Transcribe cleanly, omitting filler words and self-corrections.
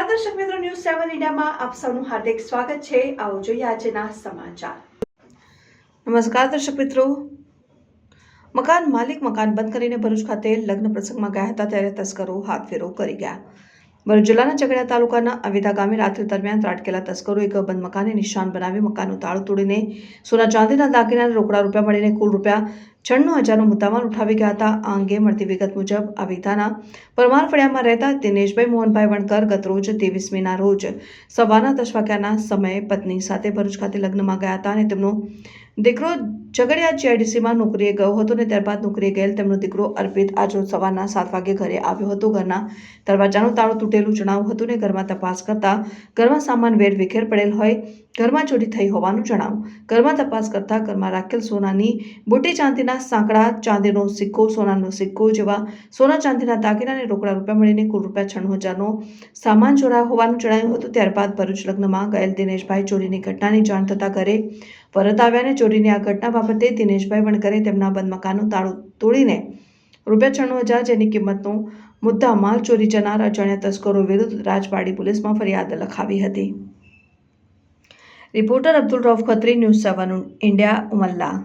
નમસ્કાર દર્શક મિત્રો, ન્યૂઝ 7 ઇન્ડિયામાં આપ સૌનું હાર્દિક સ્વાગત છે. આવો જોઈએ આજના સમાચાર. નમસ્કાર દર્શક મિત્રો, મકાન માલિક મકાન બંધ કરીને ભરૂચ ખાતે લગ્ન પ્રસંગમાં ગયા હતા ત્યારે તસ્કરો હાથફેરો કરી ગયા. ભરૂચ જિલ્લાના ઝઘડિયા તાલુકાના અવેધા ગામે રાત્રિ દરમિયાન ત્રાટકેલા તસ્કરોએ એક બંધ મકાનને નિશાન બનાવી મકાનનું તાળું તોડીને સોના ચાંદીના દાગીના અને રોકડા રૂપિયા મળીને કુલ ₹96,000નો મુદ્દામાલ ઉઠાવી ગયા હતા. આ અંગે મળતી વિગત મુજબ અવેધાના પરમાર ફળિયામાં રહેતા દિનેશભાઈ મોહનભાઈ વણકર ગતરોજ 23મીના રોજ સવારના 10 વાગ્યાના સમયે પત્ની સાથે ભરૂચ ખાતે લગ્નમાં ગયા હતા અને તેમનો દીકરો ઝઘડિયા જીઆઈડીસીમાં નોકરીએ ગયો હતો અને ત્યારબાદ નોકરીએ ગયેલ તેમનો દીકરો અર્પિત આજરોજ સવારના 7 વાગે ઘરે આવ્યો હતો. ઘરના દરવાજાનું તાળું તૂટેલું જણાવ્યું હતું અને ઘરમાં તપાસ કરતા ઘરમાં સામાન વેરવિખેર પડેલ હોય ઘરમાં ચોરી થઈ હોવાનું જણાવ્યું. ઘરમાં તપાસ કરતા ઘરમાં રાખેલ સોનાની બુટી, ચાંદીના સાંકડા, ચાંદીનો સિક્કો, સોનાનો સિક્કો જેવા સોના ચાંદીના દાગીના અને રોકડા રૂપિયા મળીને કુલ ₹96,000નો સામાન ચોરાયો હોવાનું જણાવ્યું હતું. ત્યારબાદ ભરૂચ લગ્નમાં ગયેલ દિનેશભાઈ ચોરીની ઘટનાની જાણ થતાં ઘરે પરત આવ્યા અને ચોરીની આ ઘટના બાબતે દિનેશભાઈ વણકરે તેમના બંધ મકાનનું તાળું તોડીને ₹96,000 જેની કિંમતનો મુદ્દામાલ ચોરી જનાર અજાણ્યા તસ્કરો વિરુદ્ધ રાજપારડી પોલીસમાં ફરિયાદ લખાવી હતી. Reporter Abdul Rauf Khatri, news 7 India, Umalla.